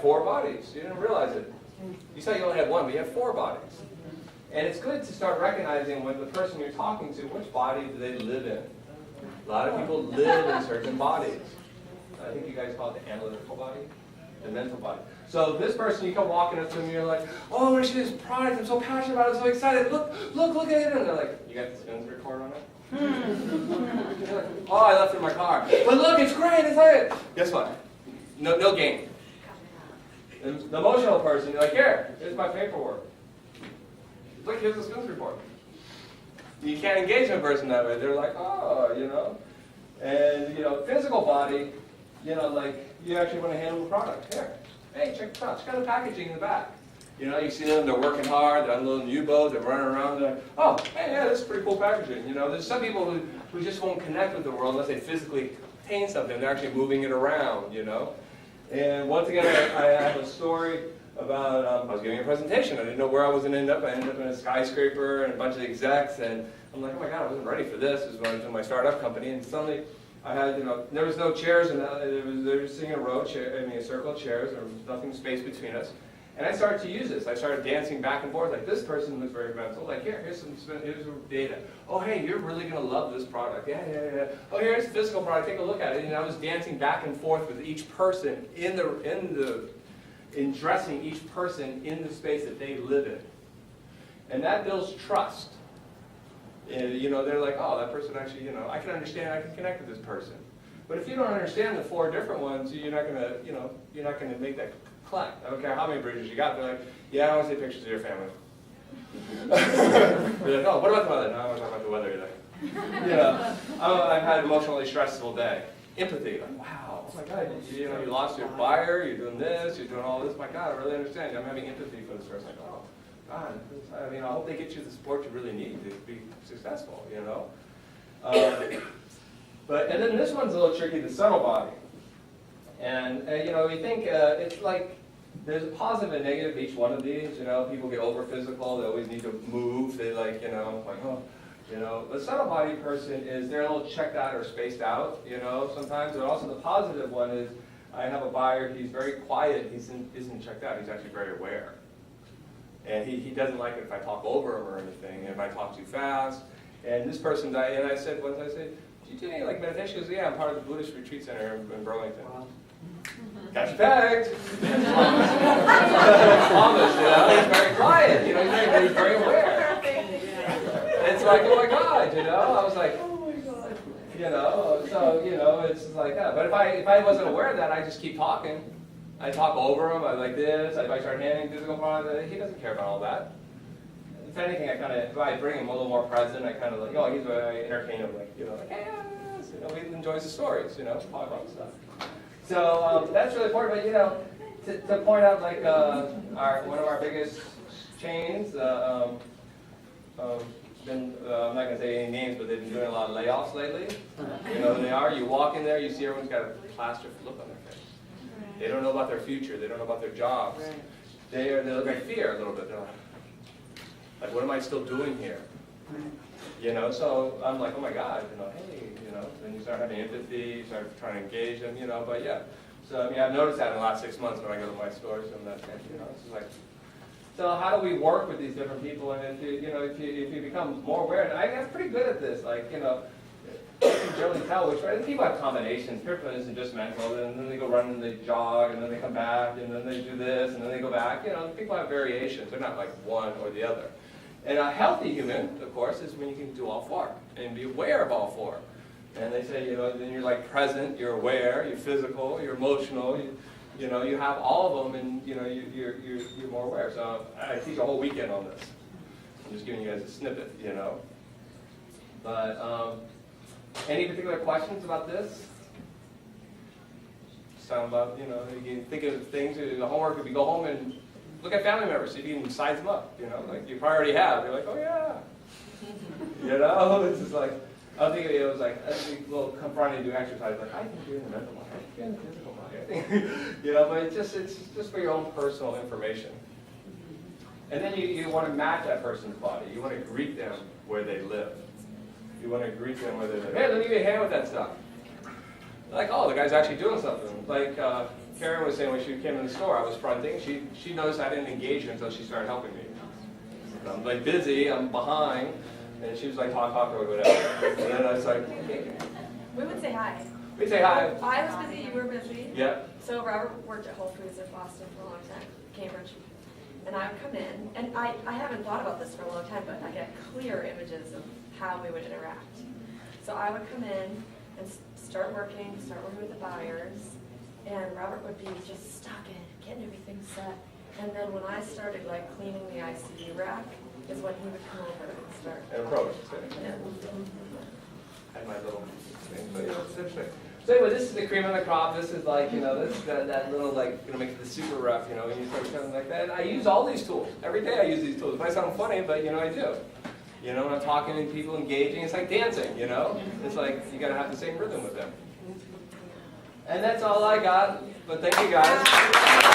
4 bodies. You didn't realize it. You thought you only had 1, but you have 4 bodies. And it's good to start recognizing when the person you're talking to, which body do they live in. A lot of people live in certain bodies. I think you guys call it the analytical body, the mental body. So this person, you come walking up to them, and you're like, oh, I want to see this product. I'm so passionate about it. I'm so excited. Look at it. And they're like, you got the spins record on it? Like, oh, I left it in my car. But look, it's great. It's it. Guess what? No gain. And the emotional person, you're like, here's my paperwork. Look, here's the spins report. You can't engage a person that way. They're like, oh, And, physical body, like, you actually want to handle the product. Here. Hey, check this out. Check out the packaging in the back. You see them, they're working hard, they're unloading the U-boat, they're running around, they're like, oh, hey, yeah, this is pretty cool packaging. There's some people who just won't connect with the world unless they physically obtain something. They're actually moving it around, And once again, I have a story about, I was giving a presentation. I didn't know where I was going to end up. I ended up in a skyscraper and a bunch of execs, and I'm like, oh my God, I wasn't ready for this. This is when I was doing my startup company, and suddenly I had, there was no chairs, and they were sitting in a circle of chairs. There was nothing space between us. And I started to use this. I started dancing back and forth. Like, this person looks very mental. Like, here's some data. Oh, hey, you're really going to love this product. Yeah. Oh, here's physical product. Take a look at it. And I was dancing back and forth with each person in dressing each person in the space that they live in. And that builds trust. They're like, oh, that person actually, I can understand, I can connect with this person. But if you don't understand the 4 different ones, you're not going to make that click. I don't care how many bridges you got. They're like, yeah, I want to see pictures of your family. You're like, oh, what about the weather? No, I don't want to talk about the weather either. I've had an emotionally stressful day. Empathy, like, wow, oh my God, you lost your buyer, you're doing this, you're doing all this. My God, I really understand. I'm having empathy for this person. Like, oh, God, I hope they get you the support you really need to be successful, And then this one's a little tricky, the subtle body. And, we think it's like there's a positive and negative each one of these. People get over physical, they always need to move. They the subtle body person is they're a little checked out or spaced out, sometimes. But also the positive one is I have a buyer, he's very quiet, he isn't checked out, he's actually very aware. And he doesn't like it if I talk over him or anything, if I talk too fast. And this person, I said, do you do any meditation? He goes, yeah, I'm part of the Buddhist retreat center in Burlington. Wow. Got you pegged. Thomas, he's very quiet, he's very aware. It's like, oh my God, I was like, oh my God, so, it's like that. But if I wasn't aware of that, I just keep talking. I talk over him, I like this, if I start handing physical products, he doesn't care about all that. If anything, if I bring him a little more present, I kind of like, I entertain him, hey, yes, he enjoys the stories, talk about stuff. So that's really important, but to point out one of our biggest chains, I'm not going to say any names, but they've been doing a lot of layoffs lately. They are. You walk in there, you see everyone's got a plastered look on their face. They don't know about their future. They don't know about their jobs. Right. They look like fear a little bit. They're like, what am I still doing here? So I'm like, oh my God, hey, then you start having empathy, you start trying to engage them, but yeah. So, I've noticed that in the last 6 months when I go to my stores, and that's, it's just like, so how do we work with these different people? And if you become more aware, and I'm pretty good at this, you can generally tell which way. People have combinations. People isn't just mental, and then they go run and they jog, and then they come back, and then they do this, and then they go back. People have variations. They're not like one or the other. And a healthy human, of course, is when you can do all 4 and be aware of all 4. And they say, then you're present, you're aware, you're physical, you're emotional, you have all of them, and you're more aware. So I teach a whole weekend on this. I'm just giving you guys a snippet, But any particular questions about this? Sound about, you can think of things. The homework would be go home and look at family members, see if you can size them up, like you probably already have. You're like, oh yeah. It's just like, I was thinking it was like, a little confronting to do exercise, like, I can do it in the mental body, I can do it in the physical body, I think. But it's just for your own personal information. And then you want to match that person's body. You want to greet them where they live. You want to greet them where they live. Hey, let me give you a hand with that stuff. Like, oh, the guy's actually doing something. Like, Karen was saying when she came in the store, I was fronting. She noticed I didn't engage her until she started helping me. I'm like busy, I'm behind, and she was like talk or whatever. And then I was like, okay. We would say hi. We'd say hi. I was busy, you were busy. Yep. So Robert worked at Whole Foods in Boston for a long time, Cambridge. And I would come in, and I haven't thought about this for a long time, but I get clear images of how we would interact. So I would come in and start working with the buyers, and Robert would be just stocking, getting everything set. And then when I started like cleaning the ICD rack, is when he would come over and start. And approach. Yeah. I had my little thing, but yeah, it's interesting. So anyway, this is the cream of the crop. This is like, this is that little like, make it the super rough, when you start something like that. And I use all these tools. Every day I use these tools. It might sound funny, but I do. When I'm talking to people, engaging, it's like dancing, It's like you gotta have the same rhythm with them. And that's all I got. But thank you guys.